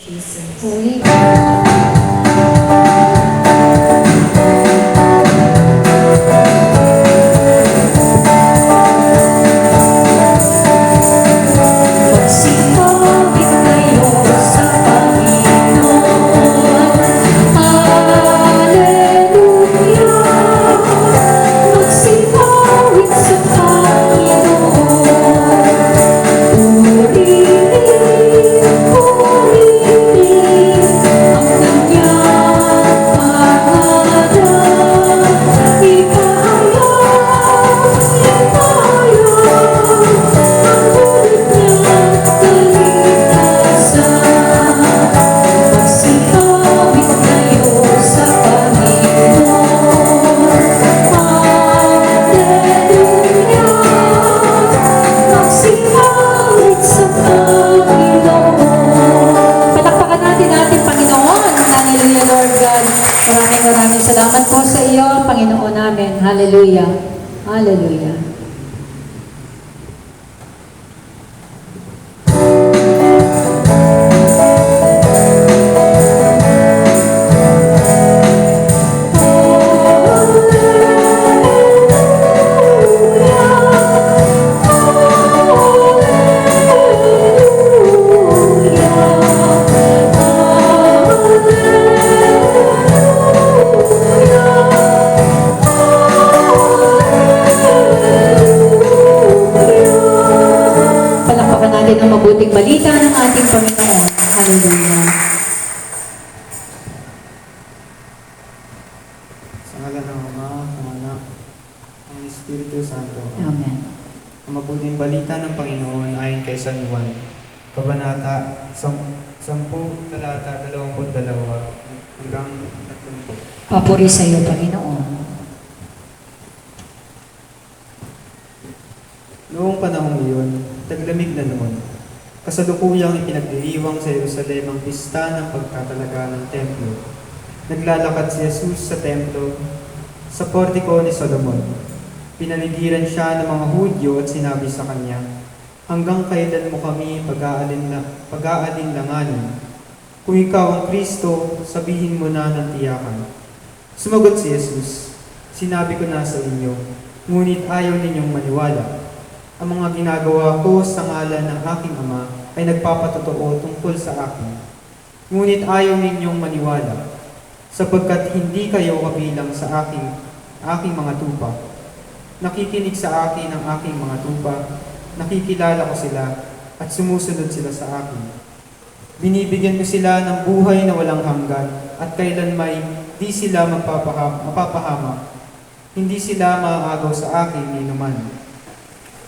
Jesus. Holy Magsipawit kayo sa Panginoon. Hallelujah. Magsipawit sa Panginoon. Purihin, purihin ang kanyang pangalan. Ipaayaw, ipaayaw ang ulit niyang kaligtasan. Magsipawit kayo sa Panginoon. Hallelujah. Magsipawit sa Panginoon. Palakpakan natin ating Panginoon. Hallelujah, Lord God. Maraming salamat po sa iyo, Panginoon namin. Hallelujah. Hallelujah. Palakpakan natin ang mabuting balita ng ating Panginoon. Hallelujah. Sa ngalan ng Ama, ng Anak, ng Espiritu Santo. Amen. Ang mabuting balita ng Panginoon ayon kay San Juan, Kabanata 10, talata 22 hanggang 30. Papuri sa iyo, Panginoon. Noong panahong iyon, taglamig na noon, kasalukuyang ipinagdiriwang sa Jerusalem ang pista ng pagtatalaga ng templo. Naglalakad si Jesus sa templo, sa portiko ni Solomon. Pinaligiran siya ng mga Hudyo at sinabi sa kanya, "Hanggang kailan mo kami pag-aalinlanganin? Kung ikaw ang Kristo, sabihin mo na ng tiyakan." Sumagot si Jesus, "Sinabi ko na sa inyo, ngunit ayaw ninyong maniwala. Ang mga ginagawa ko sa ngalan ng aking Ama ay nagpapatotoo tungkol sa akin. Ngunit ayaw ninyong maniwala, sapagkat hindi kayo kabilang sa aking mga tupa. Nakikinig sa akin ang aking mga tupa, nakikilala ko sila, at sumusunod sila sa akin. Binibigyan ko sila ng buhay na walang hanggan, at kailanmay di sila mapapahamak. Hindi sila maaagaw sa akin ni naman.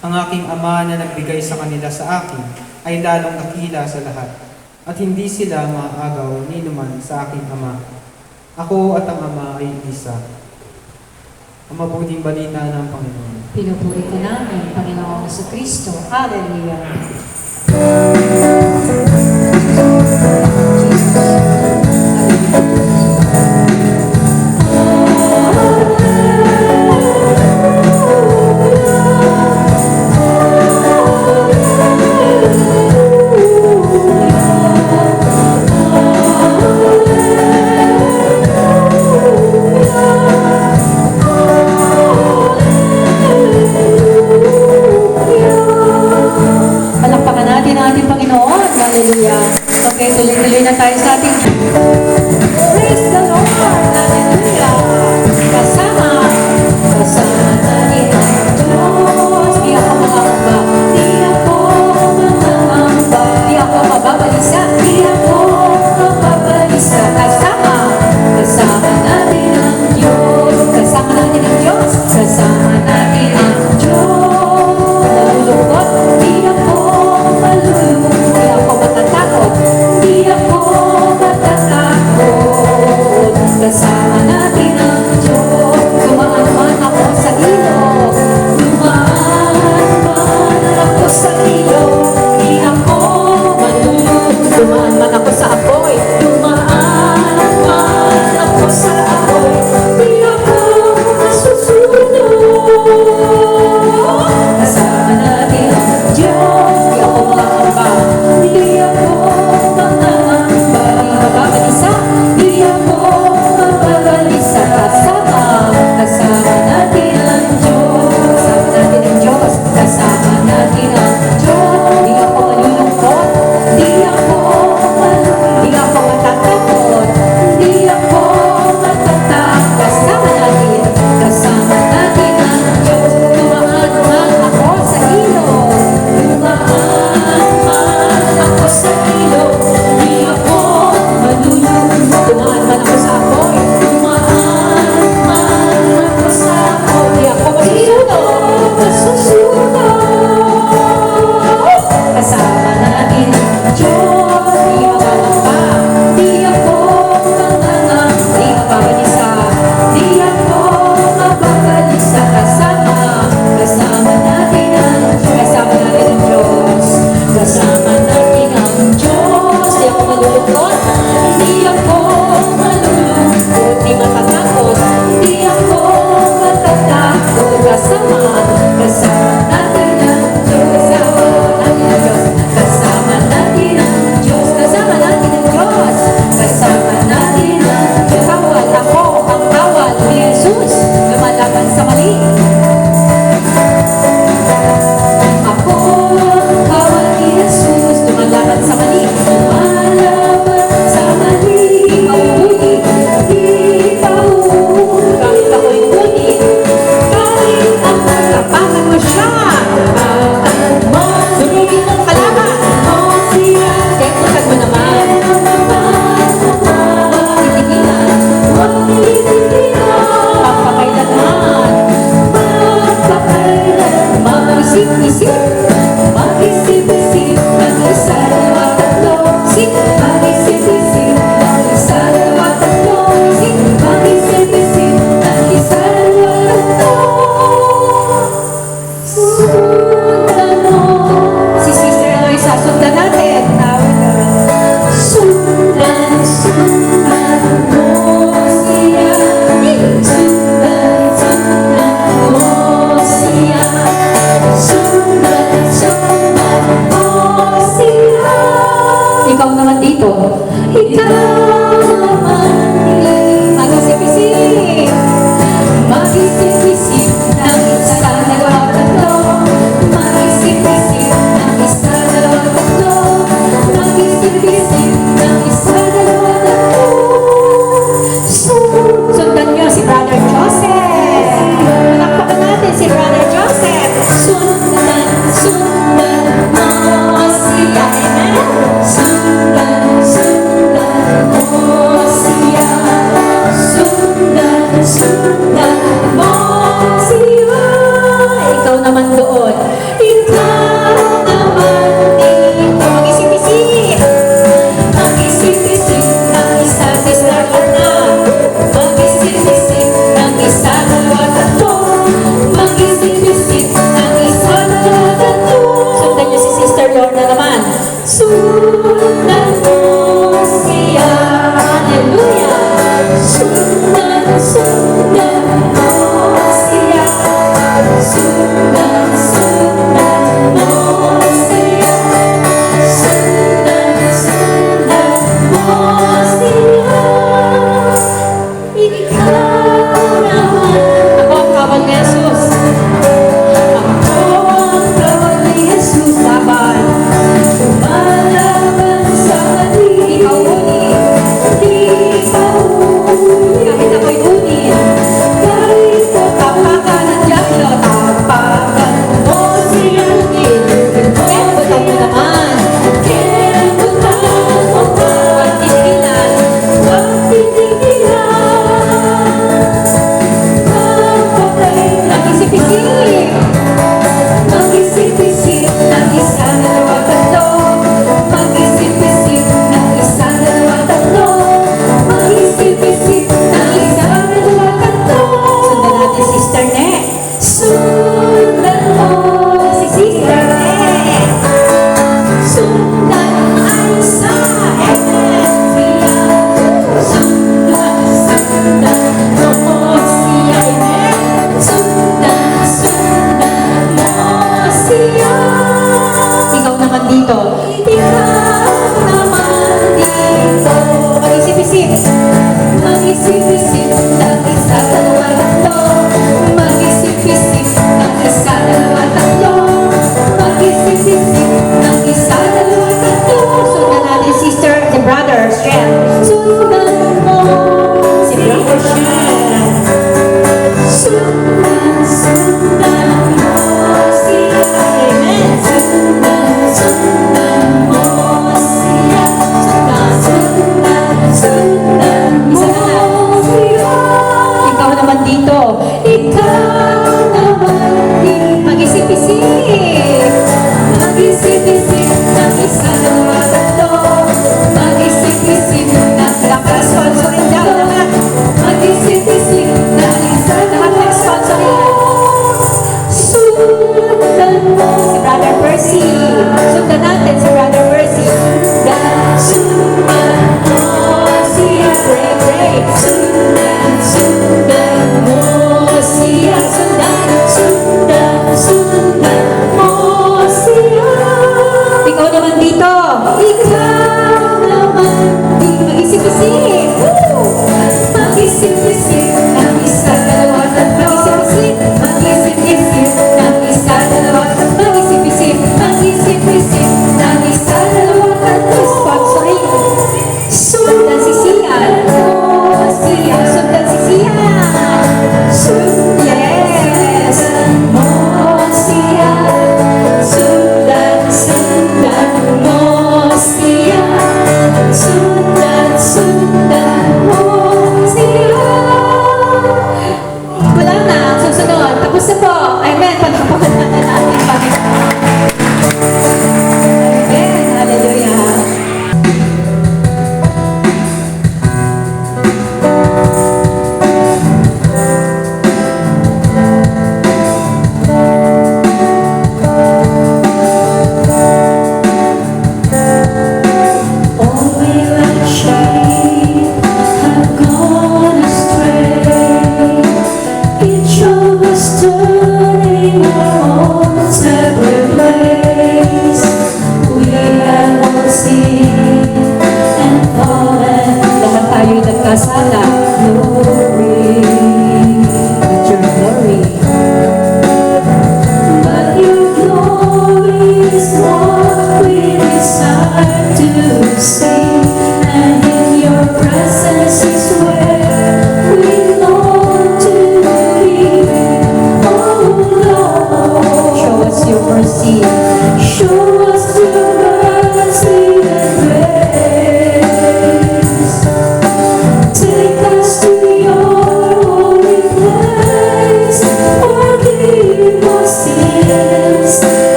Ang aking Ama na nagbigay sa kanila sa akin ay lalong dakila sa lahat, at hindi sila maaagaw ni naman sa aking Ama. Ako at ang Ama ay isa." Ang mabuting balita ng Panginoon. Pinupuri ko namin, Panginoong Kristo. Hallelujah. Palakpakan natin ang ating Panginoon. Hallelujah. Okay, tuloy-tuloy na tayo sa ating praise the Lord. Hallelujah. Kasama natin ang Diyos. Di ako makakamba. Di ako makakamba. Di ako mababalisa. Di ako mababalisa. Kasama natin ang Diyos. Kasama natin ang Diyos. Kasama natin ang Diyos. Nalulungkot. Di ako malulungkot. Di ako matatakot. Di ako matatakot. Diyos. Hindi ako malulungkot, di matatakot. Hindi ako matatakot. Kasama natin ang Diyos. Kasama natin ang Diyos. Kasama natin ang Diyos. Kasama natin ang Diyos. Kawal ako, ang kawal ni Jesus. Lumalaban sa mali. Ako ang kawal ni Jesus. Lumalaban sa mali. Lumalaban sa mali. Ikaw ngunit, ikaw. Kahit ako'y ngunit, kahit ang tapakan mo siya. Tapakan mo. Sunugin mong kalaban. Kaya kutag mo naman. Huwag titigilan. Papakailanman. Mag-isip-isip. Mag-isip-isip. Mag-isa, dalawa, tatlo. Isip. Mag-isip-isip. Mag-isa, dalawa, tatlo. Isip. Mag-isip-isip. Mag-isa, dalawa, tatlo. Sundan mo. Si Sister Eloisa, sundan natin. Sundan mo siya. Sundan mo siya. Sundan mo siya. Ikaw naman dito. Ikaw naman dito. Mag-isip-isip. Mag-isip-isip ng isa, dalawa, tatlo. Mag-isip-isip ng isa, dalawa, tatlo. Mag-isip-isip ng isa, dalawa, tatlo. Sundan niyo si Brother Joseph. Palakpakan natin si Brother Joseph. Sundan mo siya. Amen. Sundan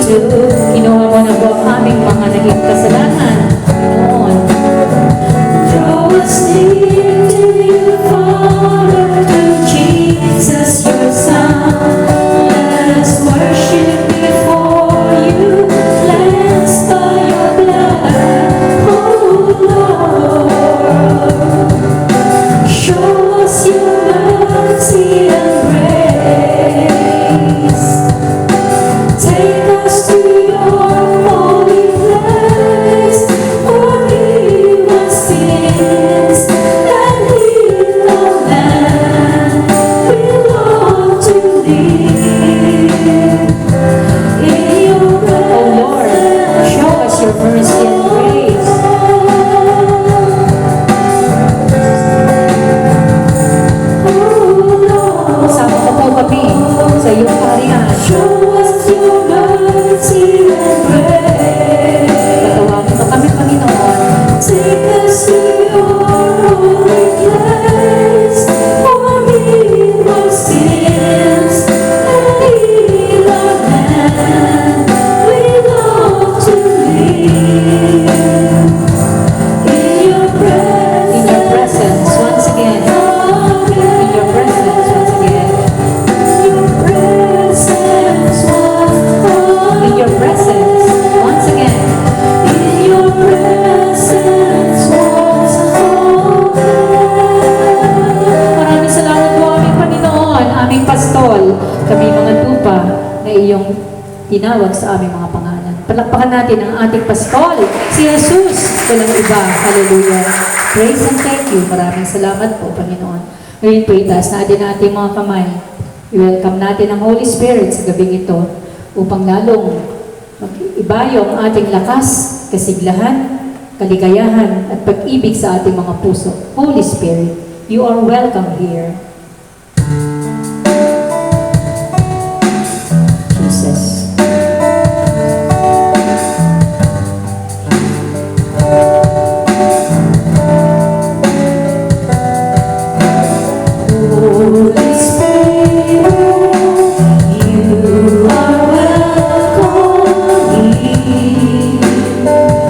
Kinuha mo na po ang aming mga naging kasalanan. Panginoon. Draw us near to you, Father, through Jesus, your Son. Let us worship before you, cleansed by your blood, oh Lord. Show us your mercy and grace. Take us to your holy place, forgive our sins, and heal our land. We long to live in your presence. Oh Lord, show us your mercy and grace. Kasama ko po kami sa iyong kaharian. Show us your mercy and grace. Patawagin mo kami, Panginoon. Take us to your holy place, forgive our sins, and heal our land. We long to live in your presence once again. In your presence once again. In your presence once again. In your presence once again. Maraming salamat po aming Panginoon, aming pastol, kami mga tupa na iyong tinawag sa aming mga pangalan. Palakpakan natin ang ating pastol, si Jesus, walang iba. Hallelujah. Praise and thank you. Maraming salamat po, Panginoon. Ngayon po, itaas natin ang ating mga kamay. I-welcome natin ang Holy Spirit sa gabing ito upang lalong mag-ibayo ang ating lakas, kasiglahan, kaligayahan, at pag-ibig sa ating mga puso. Holy Spirit, you are welcome here. Jesus. Holy Spirit, you are welcome here.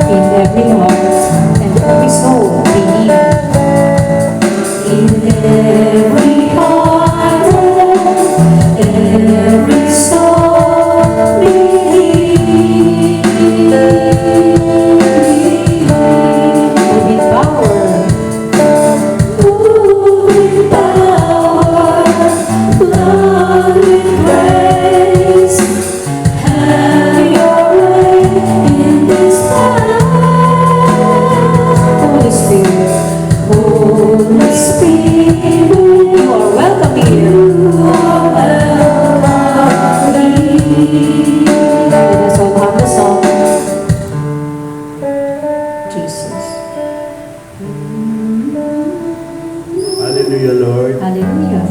In every heart and every soul beneath. In every heart and every soul beneath. With power. With power, love with grace, have your way in this life. Holy Spirit, Holy Spirit, you are welcome here. You are welcome here. Let us all have the song. Jesus. Hallelujah, Lord. Hallelujah.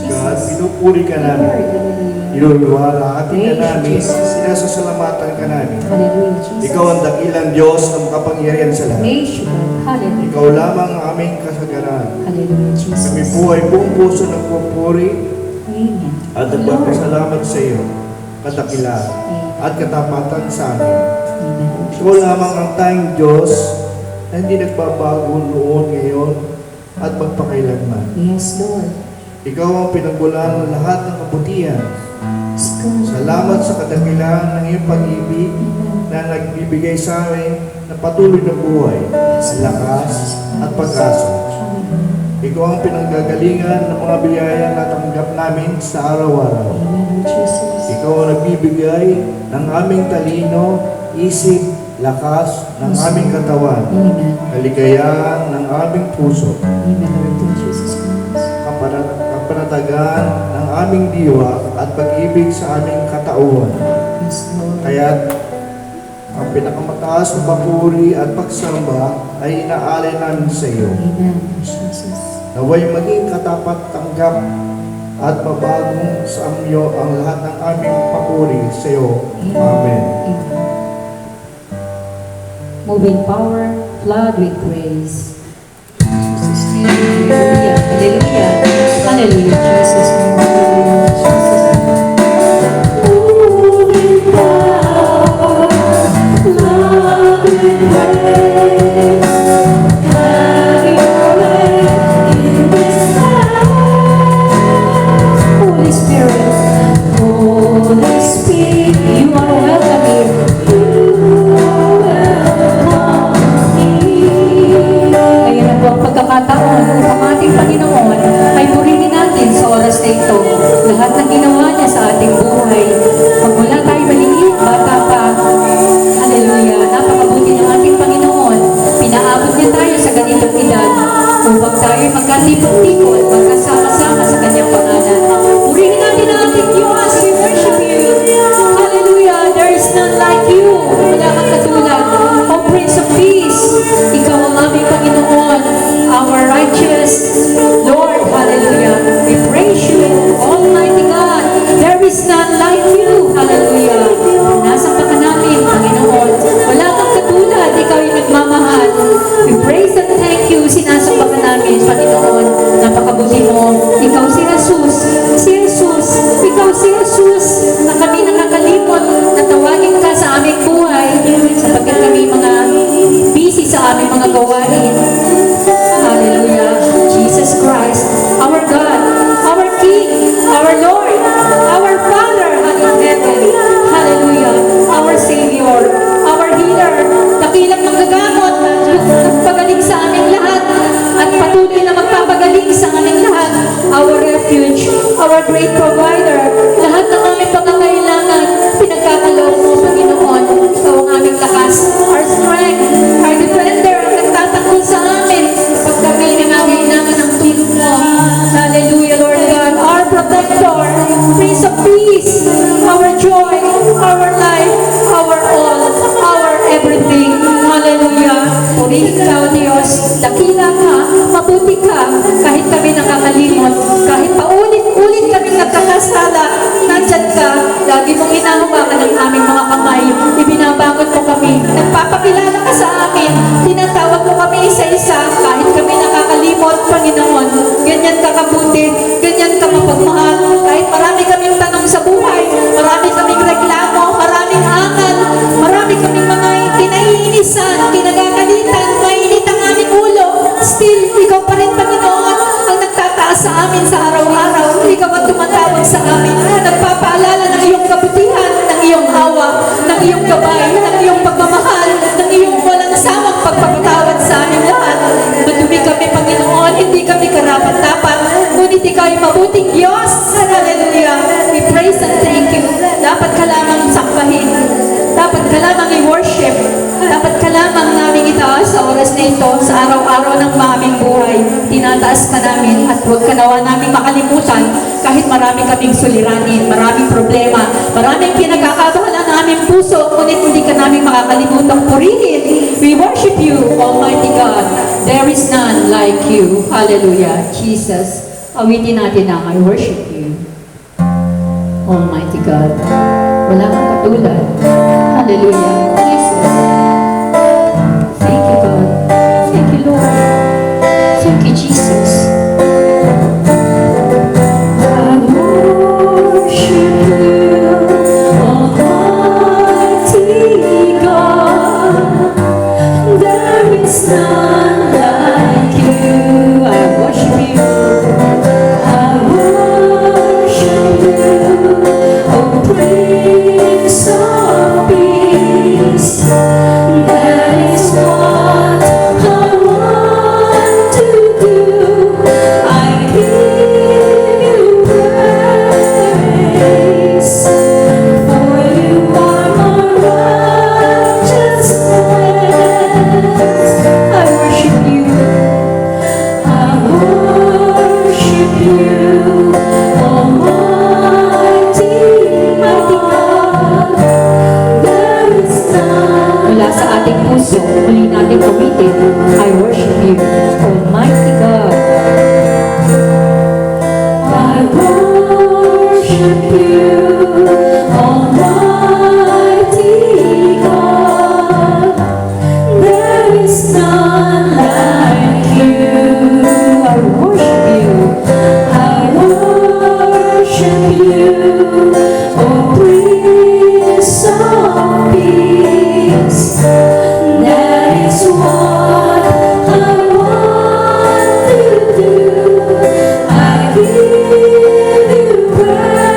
God, pinupuri ka namin. Hallelujah. Inuwalhati ka namin. Sinasasalamatan ka namin. Hallelujah, Jesus. Ikaw ang dakilang Diyos na makapangyarihan sa lahat. Praise you, God. Hallelujah. Ikaw lamang ang aming kasagaran. Hallelujah, Jesus. Kami po ay buong puso nagpupuri Amen. at nagpapasalamat sa iyo, kadakilaan at katapatan sa amin. Amen. Ikaw lamang ang tayong Diyos na hindi nagbabago noon, ngayon, at magpakailanman. Yes, Lord. Ikaw ang pinagbulaan ng lahat ng kabutihan. Yes, God. Salamat sa kadakilaan ng iyong pag-ibig na nagbibigay sa amin ng patuloy na buhay, lakas at pag-asa. Ikaw ang pinanggagalingan ng mga biyaya na tanggap namin sa araw-araw. Amen, Jesus. Ikaw ang nagbibigay ng aming talino, isip, lakas ng aming katawan, Amen. kaligayahan ng aming puso, Amen, Lord Jesus Christ. kapanatagan ng aming diwa at pag-ibig sa aming katauhan. Yes, Lord. Kaya't ang pinakamataas na papuri at pagsamba ay inaalay namin sa iyo. Amen, Jesus. Naway maging katapat tanggap at mabagong sa amyo ang lahat ng aming papuri sa iyo. Amen. Amen. Moving power, flood with grace. Jesus' name. Hallelujah. Hallelujah. Hallelujah, Jesus' name. Hallelujah, Jesus' name. Moving power. Purihin ka, O Diyos. Dakila ka, mabuti ka, kahit kami nakakalimot, kahit paulit-ulit kami nagkakasala, nandyan ka, lagi mong inahawakan ang aming mga kamay, ibinabangon mo kami, nagpapakilala ka sa amin, tinatawag mo kami isa-isa, kahit kami nakakalimot, Panginoon, ganyan ka kabuti, ganyan ka mapagmahal, kahit marami kaming tanong sa buhay, marami kaming reklamo, maraming angal, marami kaming mga kinaiinisan, kinagagalitan, mainit ang aming ulo, still, ikaw pa rin, Panginoon, ang nagtataas sa amin sa araw-araw, ikaw ang tumatawag sa amin, nagpapaalala ng iyong kabutihan, ng iyong awa, ng iyong gabay, ng iyong pagmamahal, ng iyong walang sawang pagpapatawad sa aming lahat. Madumi kami, Panginoon, hindi kami karapat-dapat, ngunit ikaw ay mabuting Diyos. Hallelujah. We praise and thank you. Dapat ka lamang sakbahin. Dapat ka lamang i-worship. Dapat ka lamang namin itaas sa oras na ito, sa araw-araw ng aming buhay. Tinataas ka namin at huwag ka nawa namin makalimutan kahit marami kaming suliranin, maraming problema, maraming pinagkakabahala ng aming puso, ngunit hindi ka namin makakalimutang purihin. We worship you, Almighty God. There is none like you. Hallelujah. Jesus, awitin natin ang I worship you. Almighty God. Wala kang katulad. Hallelujah. Jesus. Thank you, God. Thank you, Lord. Thank you, Jesus. I worship you, Almighty God. There is none like you. I worship you. I worship you, oh Prince of Peace. That is what I want to do. I give you praise, for you are my righteousness. I worship you. I worship you, Almighty, mighty God. There is none. Mula sa ating puso, muli natin umitin, I worship you, Almighty God. I worship you, Almighty God. There is none like you. I worship you. I worship you, oh Prince of Peace. That is what I want to do. I give you praise,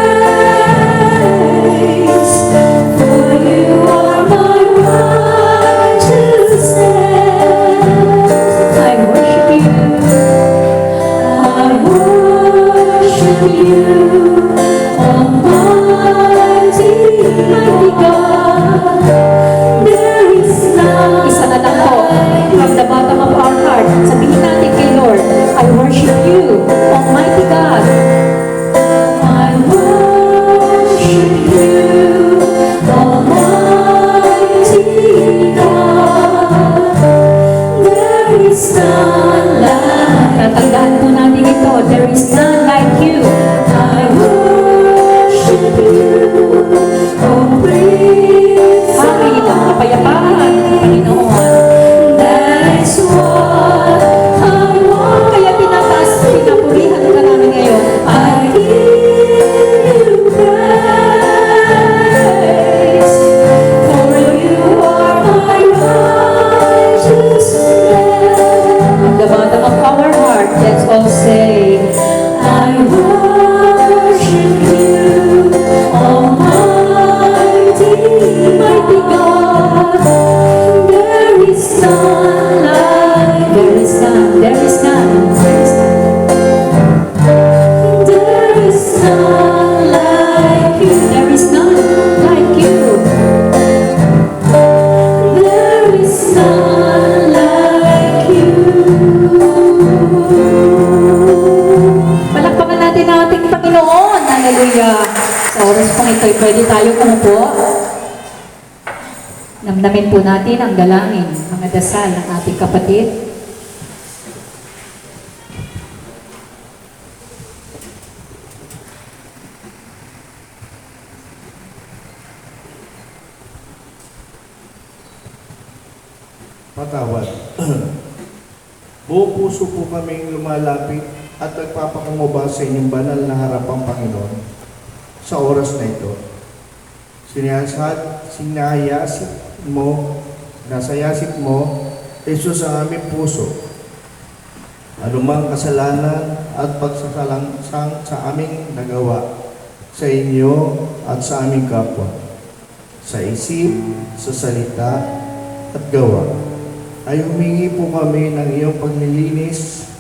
for you are my righteousness. I worship you. I worship you, Almighty, mighty God. There is none. Isa na lang po, from the bottom of our heart, sabihin natin kay Lord, I worship you, Almighty God. I worship you, Almighty God. There is none like. Tatandaan po natin ito, there is none like you. I worship you, oh Prince of Peace. Ang kapayapaan, Panginoon. That is what I want. Kaya tinataas, pinapurihan ka namin ngayon. I give you praise, for you are my righteousness. From the bottom of our heart, let's all say, I worship you, Almighty, mighty God. There is none like. There is none. There is none. There is none like you. There is none like you. There is none like you. Palakpakan natin ang ating Panginoon. Hallelujah. Sa oras pang ito, pwede tayong umupo. Namnamin po natin ang dalangin, mga dasal ng ating kapatid. Patawad. Buong puso po kaming lumalapit at nagpapakumbaba sa inyong banal na harapang Panginoon sa oras na ito. Sinayasit mo, nasayasit mo, Jesus ang aming puso. Anumang kasalanan at pagsasalangsang sa aming nagawa sa inyo at sa aming kapwa, sa isip, sa salita, at gawa, ay humingi po kami ng iyong paglilinis,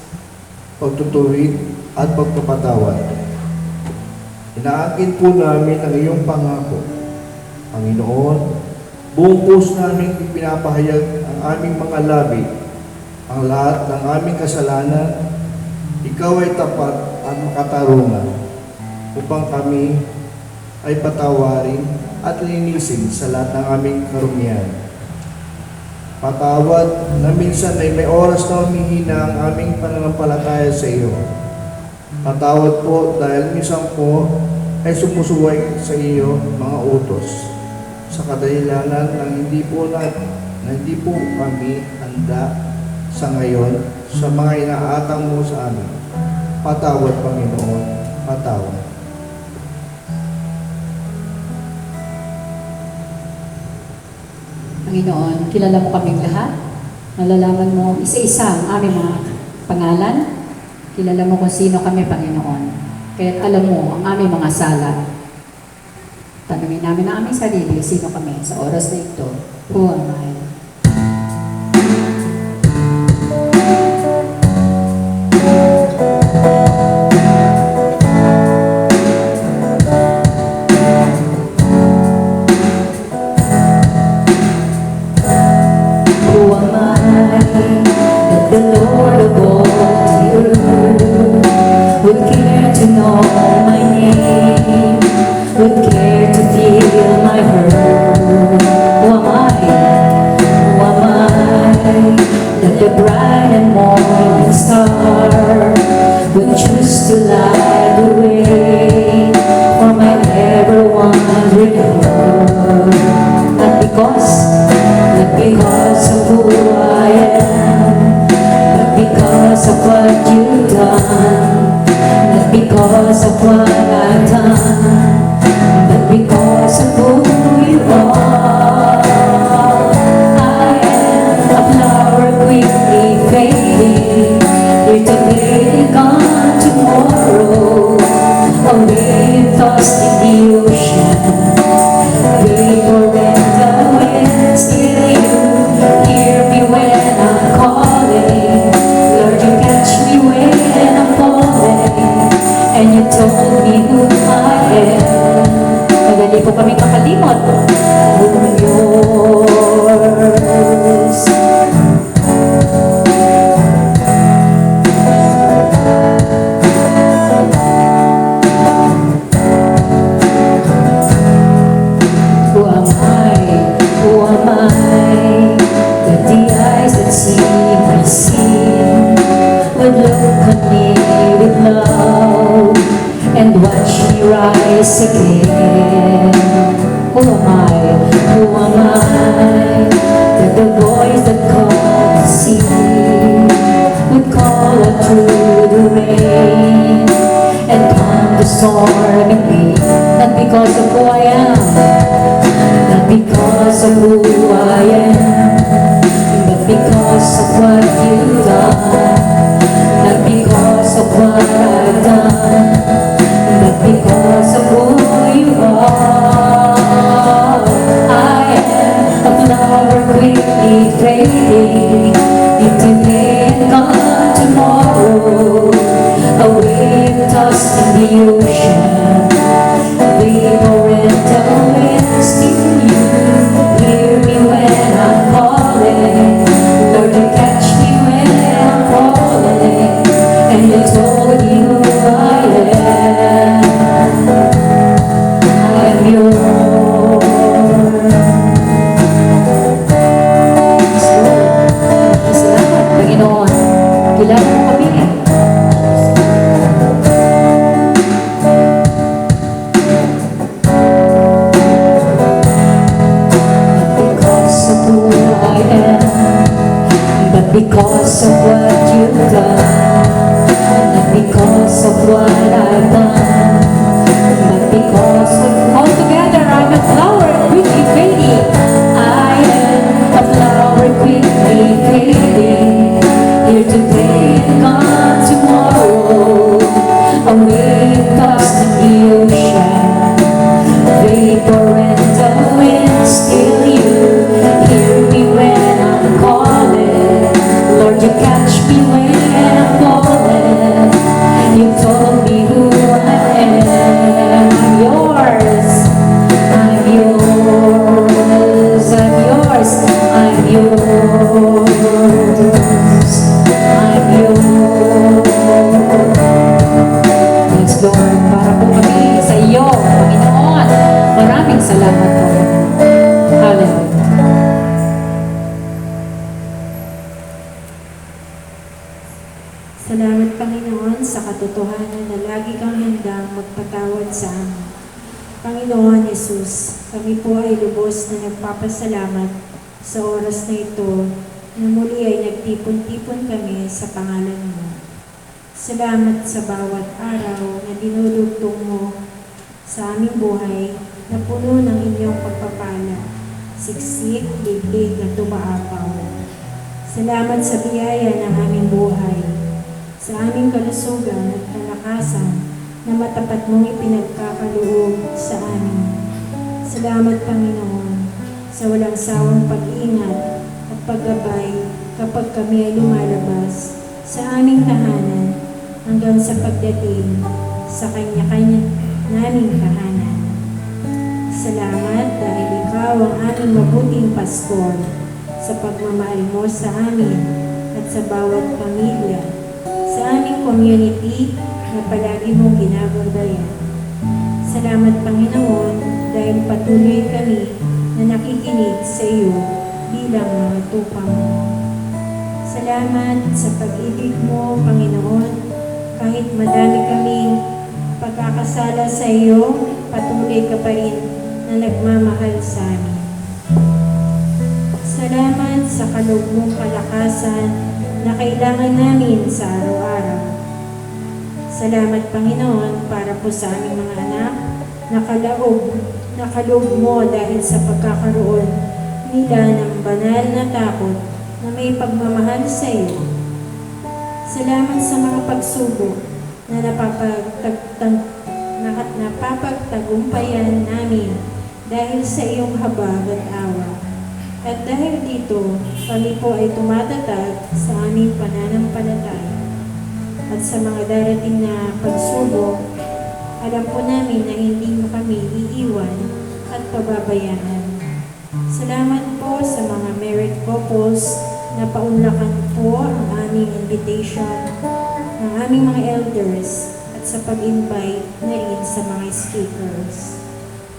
pagtutuwid, at pagpapatawad. Inaangkin po namin ang iyong pangako. Panginoon, buong puso namin ipinapahayag ang aming mga labi, ang lahat ng aming kasalanan. Ikaw ay tapat at makatarungan upang kami ay patawarin at linisin sa lahat ng aming karumihan. Patawad na minsan ay may oras na humihina ang aming pananampalataya sa iyo. Patawad po dahil minsan po ay sumusuway sa iyo mga utos sa kadahilanan ng hindi po kami handa sa ngayon sa mga inaatang mo sa amin. Patawad, Panginoon, patawad. Panginoon, kilala mo kaming lahat. Nalalaman mo isa-isa ang aming mga pangalan. Kilala mo kung sino kami, Panginoon. Kaya't alam mo ang aming mga sala. Tanungin namin ang aming sarili, sino kami sa oras na ito. Who am I? Who am I that the Lord of all the earth would care to know my name, would care to feel my hurt? Who am I? Who am I that the bright and morning star would choose to light the way for my ever wandering heart? Not because of who I am, but because of what you've done. Not because of what I've done, but because of who you are. I am a flower quickly fading, here today, gone tomorrow. A wave tossed in the ocean, vapor and the wind, still you hear me when I'm calling. Lord, you catch me when I'm falling, and you told me who I am. Madali po kami makalimot. I'm yours. Who am I? Who am I that the eyes that see my sin would look on me with love and watch me rise again? Who am I? Who am I that the voice that called the sea would call out through the rain and calm the storm in me? Not because of who I am, not because of who I am, but because of what you've done. Not because of what I've done, but because of who you are. I am a flower quickly fading, if today and gone tomorrow. A wave tossed in the ocean, vapor and the wind, still you hear me when I'm calling. Lord, you catch me when I'm falling, and you told me who I am. I am yours. Not because of what you've done, not because of what I've done, but because of altogether I'm a flower quickly fading. I am a flower quickly fading, here today and gone tomorrow. A wave tossed in the ocean, vapor and the wind, still you hear me when I'm calling. Lord, you catch me when I'm falling. You told me who I am. I'm yours, I'm yours, I'm yours, I'm yours, I'm yours. Thanks Lord, para po kami sa iyo, Panginoon. Maraming salamat po. Hallelujah. Salamat Panginoon sa katotohanan na lagi kang handang magpatawad sa amin. Panginoon Jesus, kami po ay lubos na nagpapasalamat sa oras na ito na muli ay nagtipon-tipon kami sa pangalan mo. Salamat sa bawat araw na dinulugtong mo sa aming buhay na puno ng inyong pagpapala, siksik, liglig na tumaapaw. Salamat sa biyaya ng aming buhay, sa aming kalusugan at kalakasan na matapat mong ipinagkakaloob sa amin. Salamat Panginoon sa walang sawang pag-iingat at paggabay kapag kami ay lumalabas sa aming tahanan hanggang sa pagdating sa kanya-kanya naming tahanan. Salamat dahil ikaw ang aming mabuting pastor sa pagmamahal mo sa amin at sa bawat pamilya, sa aming community na palagi mong ginagabayan. Salamat Panginoon dahil patuloy kami na nakikinig sa iyo bilang mga tupa mo. Salamat sa pag-ibig mo, Panginoon, kahit madami kaming pagkakasala sa iyo, patuloy ka pa rin na nagmamahal sa amin. Salamat sa kaloob mong kalakasan na kailangan namin sa araw-araw. Salamat Panginoon para po sa aming mga anak na kaloob mo dahil sa pagkakaroon nila ng banal na takot na may pagmamahal sa iyo. Salamat sa mga pagsubok na napapagtagumpayan namin dahil sa iyong habag at awa. At dahil dito, kami po ay tumatatag sa aming pananampalataya. At sa mga darating na pagsubok, alam po namin na hindi mo kami iiwan at pababayaan. Salamat po sa mga married couples na paunlakan po ang aming invitation ng aming mga elders at sa pag-invite na rin sa mga speakers.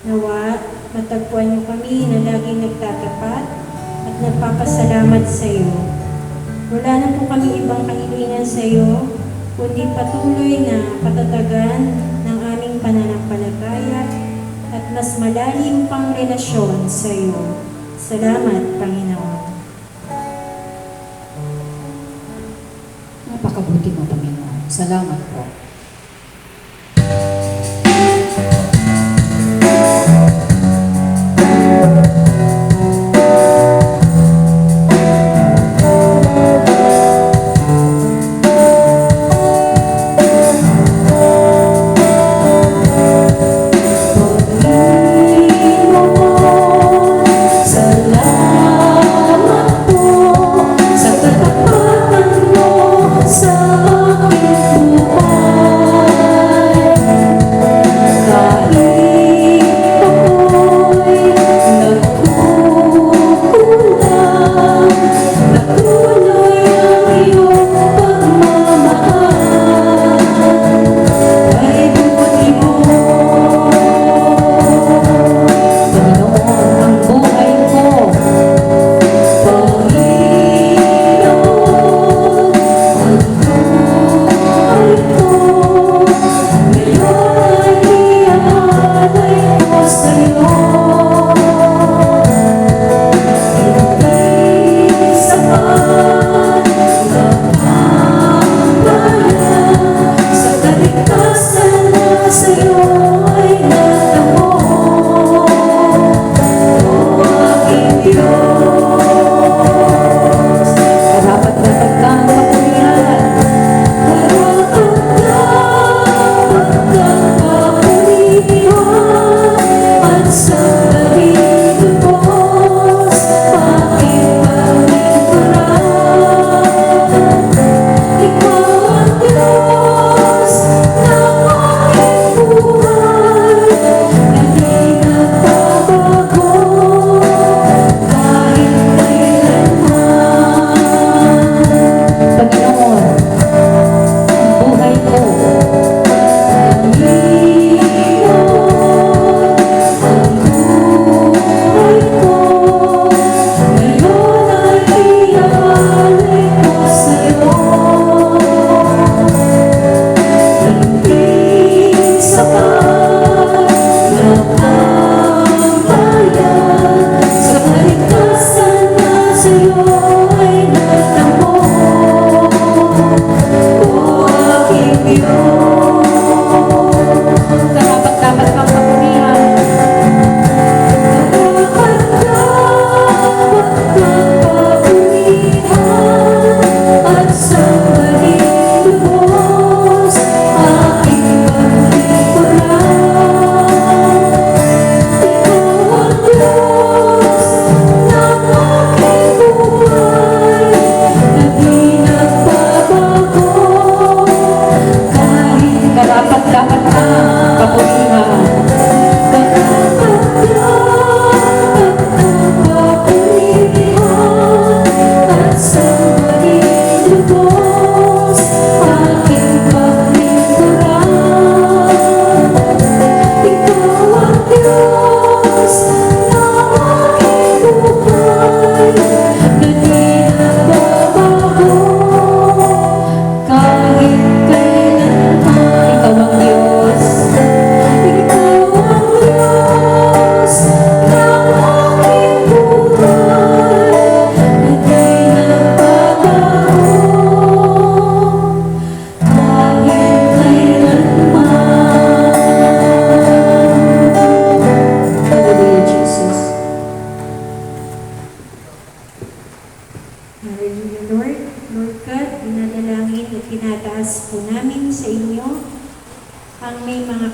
Nawa, matagpuan niyo kami na laging nagtatapat at nagpapasalamat sa iyo. Wala na po kami ibang kahilingan sa iyo, kundi patuloy na patatagan ng aming pananampalataya at mas malalim pang relasyon sa iyo. Salamat, Panginoon. Napakabuti mo, Panginoon. Salamat po. Salamat po sa katapatan mo sa aking buhay.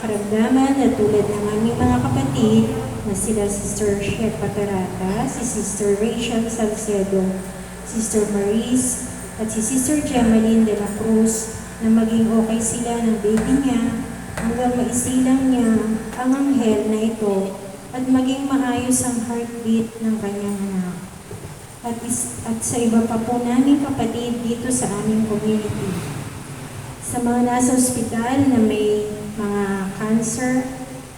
karamdaman na tulad ng aming mga kapatid na sila Sister Shep Patarata, si Sister Rachel Salcedo, Sister Maris, at si Sister Gemaline de la Cruz na maging okay sila ng baby niya hanggang maisilang niya ang anghel na ito at maging maayos ang heartbeat ng kanyang anak. At sa iba pa po namin kapatid dito sa aming community. Sa mga nasa ospital na may mga cancer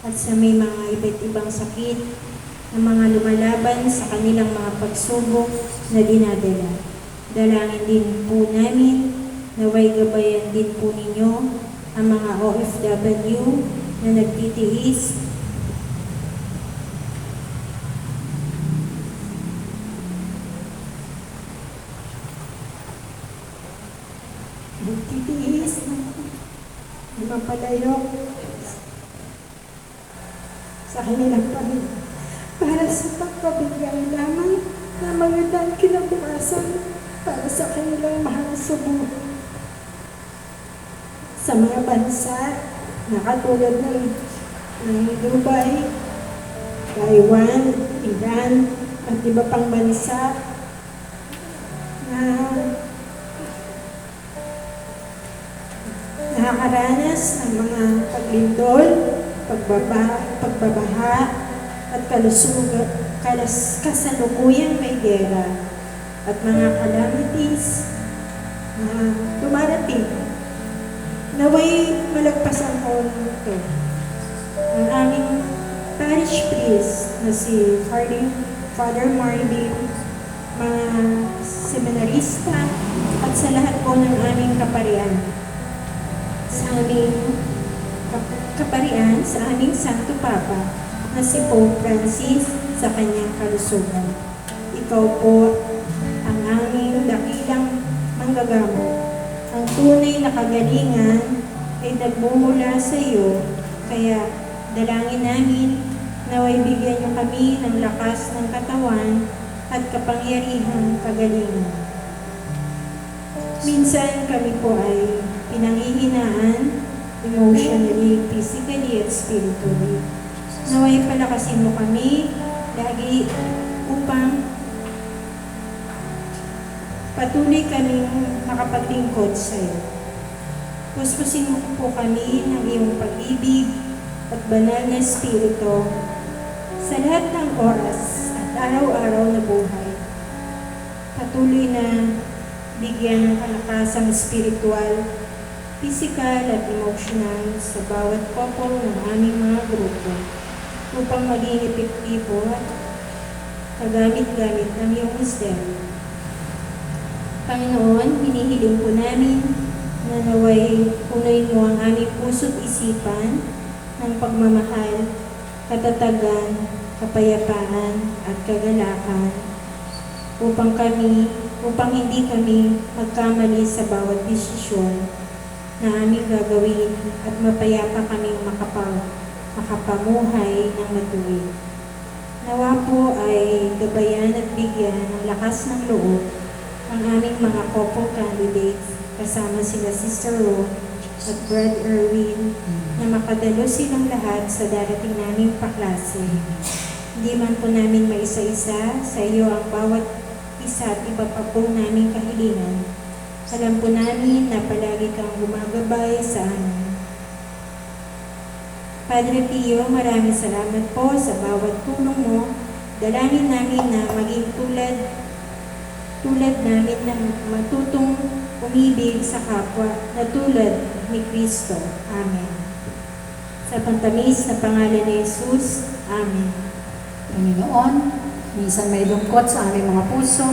at sa may mga iba't ibang sakit na mga lumalaban sa kanilang mga pagsubok na dinadala. Dalangin din po namin, naway gabayan din po ninyo ang mga OFW na nagtitiis na mapalayo sa kanilang pamilya para sa pagkabigay lamang na magandang kinabukasan para sa kanilang mahal sa buhay. Sa mga bansa na katulad ng Dubai, Taiwan, Iran, at iba pang bansa na nakakaranas ng mga paglindol, pagbabaha, at kasalukuyang may gera at mga calamities na dumarating. Naway malagpasan ko ito. Ang aming parish priest na si Father Marvin, mga seminarista, at sa lahat po ng aming kaparian. Sa aming kaparian, sa aming Santo Papa, na si Pope Francis sa kanyang kalusugan. Ikaw po ang aming dakilang manggagamot. Ang tunay na kagalingan ay nagmumula sa iyo, kaya dalangin namin naway bigyan niyo kami ng lakas ng katawan at kapangyarihang kagalingan. Minsan kami po ay pinanghihinaan emotionally, physically, at spiritually. Naway palakasin mo kami lagi upang patuloy kaming makapaglingkod sa iyo. Puspusin mo po kami ng iyong pag-ibig at banal na espiritu sa lahat ng oras at araw-araw na buhay. Patuloy na bigyan ng kalakasang spiritual, physical at emotional sa bawat couple ng aming mga grupo upang maging epektibo at kagamit-gamit ng iyong wisdom. Panginoon, hinihiling po namin na naway punuin mo ang aming puso't isipan ng pagmamahal, katatagan, kapayapaan at kagalakan upang hindi kami magkamali sa bawat desisyon na aming gagawin at mapayapa kaming makapamuhay ng matuwid. Nawa po ay gabayan at bigyan ng lakas ng loob ang aming mga couple candidates kasama sila Sister Ro at Brad Erwin na makadalo silang lahat sa darating naming paklase. Hindi man po namin maisa-isa sa iyo ang bawat isa at iba pa po naming kahilingan. Alam po namin na palagi kang gumagabay sa amin. Padre Pio, maraming salamat po sa bawat tulong mo. Dalangin namin na maging tulad namin na matutong umibig sa kapwa na tulad ni Kristo. Amen. Sa pantamis na pangalan ni Jesus. Amen. Panginoon, minsan may lungkot sa aming mga puso,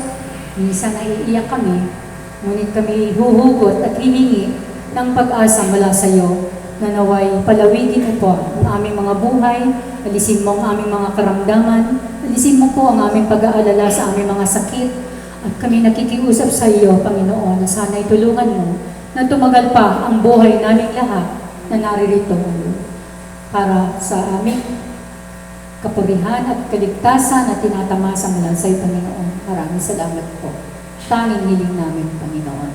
minsan naiiyak kami, ngunit kami huhugot at hihingi ng pag-asa mula sa iyo na naway palawigin mo po ang aming mga buhay, alisin mo ang aming mga karamdaman, alisin mo po ang aming pag-aalala sa aming mga sakit, at kami nakikiusap sa iyo, Panginoon, na sana'y tulungan mo na tumagal pa ang buhay naming lahat na naririto para sa aming kapurihan at kaligtasan at tinatamasa mula sa iyo, Panginoon. Maraming salamat po. Tanging hiling namin, Panginoon.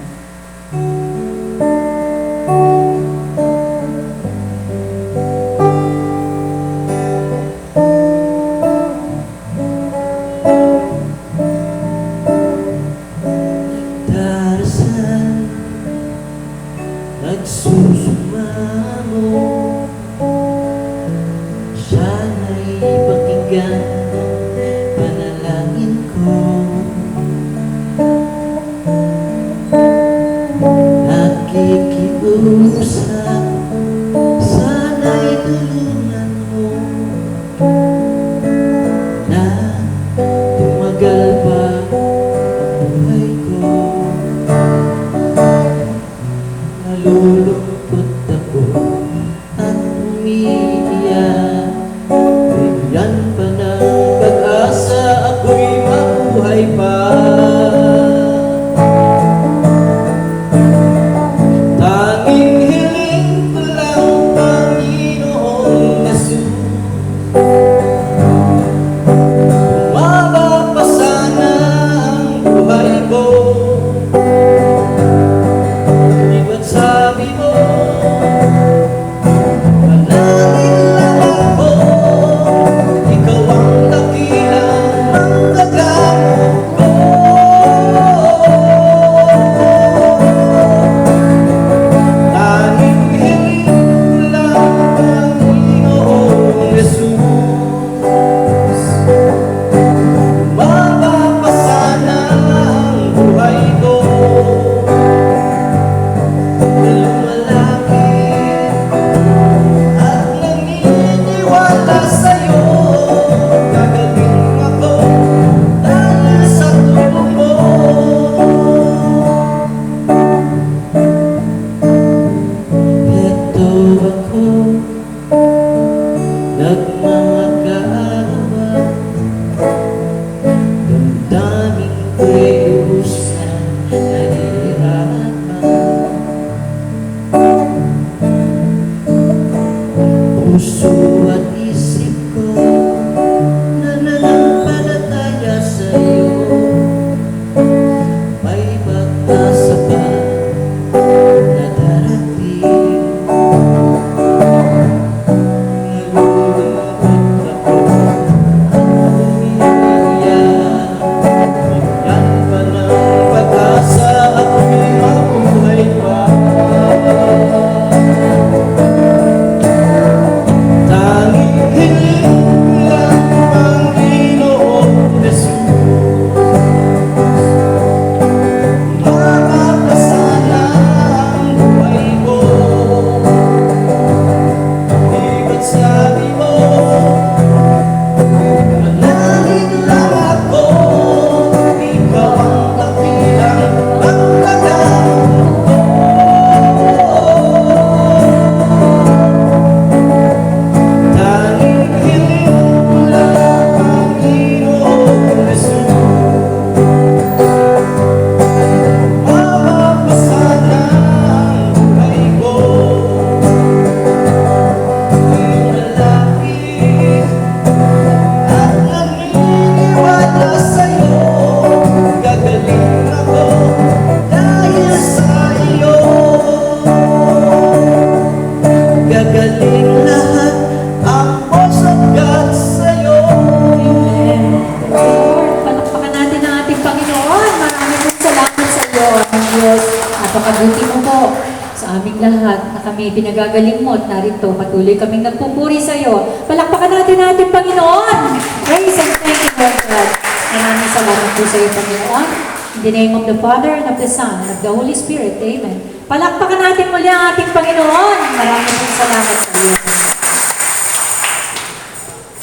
kami pinagagaling mo at narito patuloy kaming nagpupuri sa iyo. Palakpakan natin Panginoon. Praise and thank you, Lord God. Maraming salamat po sa iyo, Panginoon. In the name of the Father, and of the Son, and of the Holy Spirit. Amen. Palakpakan natin muli ang ating Panginoon. Maraming pong salamat sa iyo.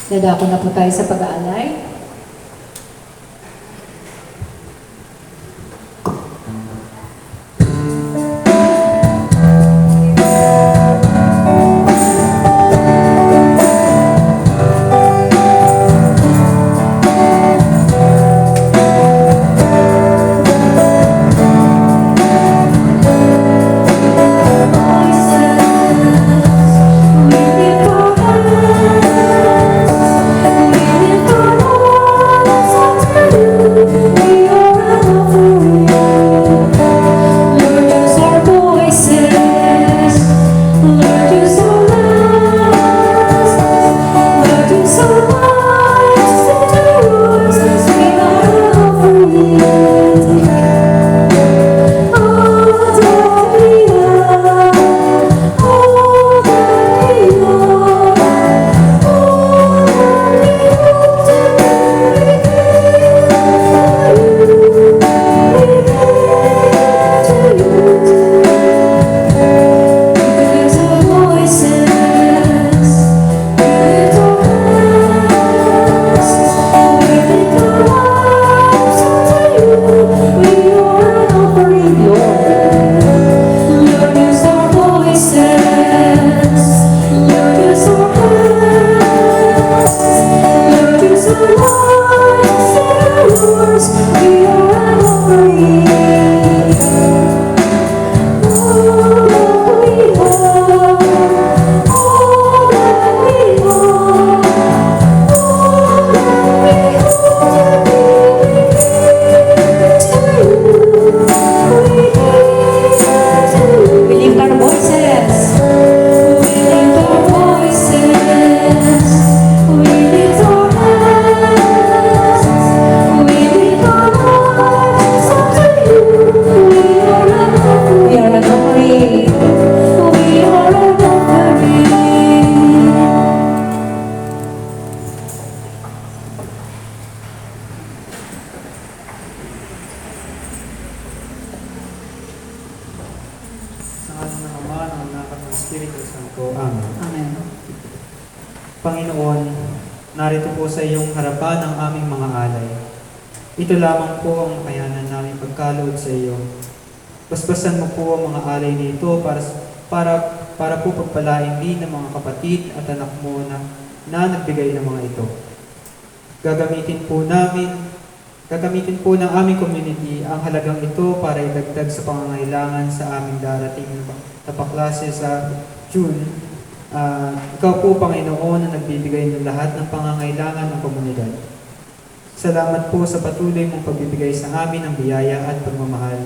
Dadako na po tayo sa pag-aalay. Espiritu Santo. Amen. Amen. Panginoon, narito po sa iyong harapan ang aming mga alay. Ito lamang po ang kayanan namin pagkaloob sa iyo. Basbasan mo po ang mga alay nito para po pagpalain din ng mga kapatid at anak mo na nagbigay ng mga ito. Gagamitin po ng aming community ang halagang ito para idagdag sa pangangailangan sa aming darating na paklase sa June. Ikaw po, Panginoon, na nagbibigay ng lahat ng pangangailangan ng komunidad. Salamat po sa patuloy mong pagbibigay sa amin ng biyaya at pagmamahal.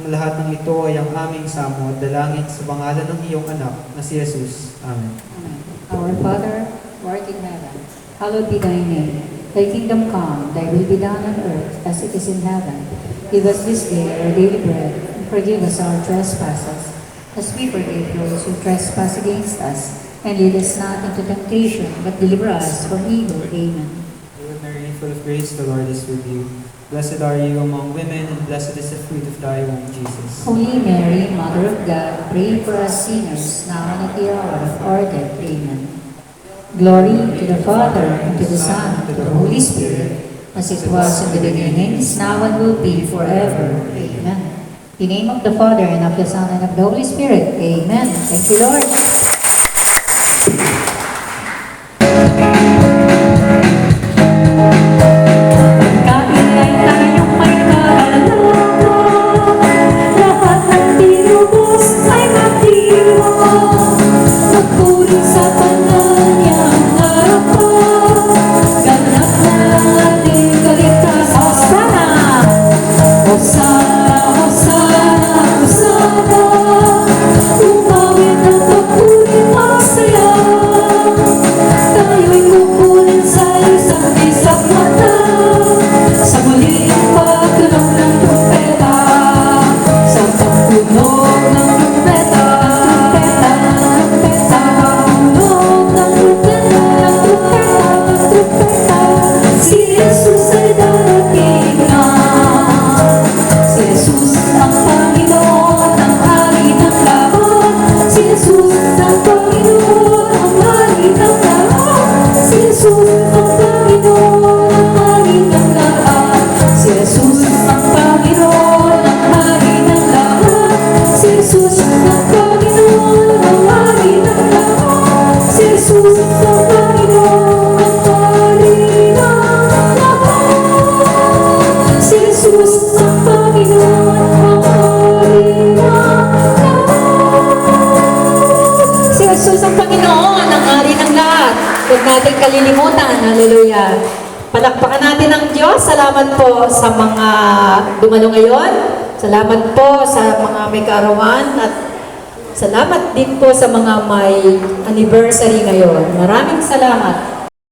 Ang lahat ng ito ay ang aming samo at dalangin sa pangalan ng iyong anak na si Jesus. Amen. Amen. Our Father, who art in heaven, hallowed be thy name. Thy kingdom come, thy will be done on earth as it is in heaven. Give us this day our daily bread, and forgive us our trespasses, as we forgive those who trespass against us. And lead us not into temptation, but deliver us from evil. Amen. Hail Mary, full of grace, the Lord is with you. Blessed are you among women, and blessed is the fruit of thy womb, Jesus. Holy Mary, Mother of God, pray for us sinners, now and at the hour of our death. Amen. Glory to the Father, and to the Son, and to the Holy Spirit, as it was in the beginning, is now, and will be forever. Amen. In the name of the Father, and of the Son, and of the Holy Spirit. Amen. Thank you, Lord. Kainay tayong may kaalaman, lahat ng tinubos ay matiwa. Magpuri sa Panganyang harapan, ganap na ang ating kaligtasan. Hosana, Hosana, Hosana, umawit ang pagpuri. Hallelujah. Palakpakan natin ang Diyos. Salamat po sa mga dumalo ngayon. Salamat po sa mga may kaarawan at salamat din po sa mga may anniversary ngayon. Maraming salamat.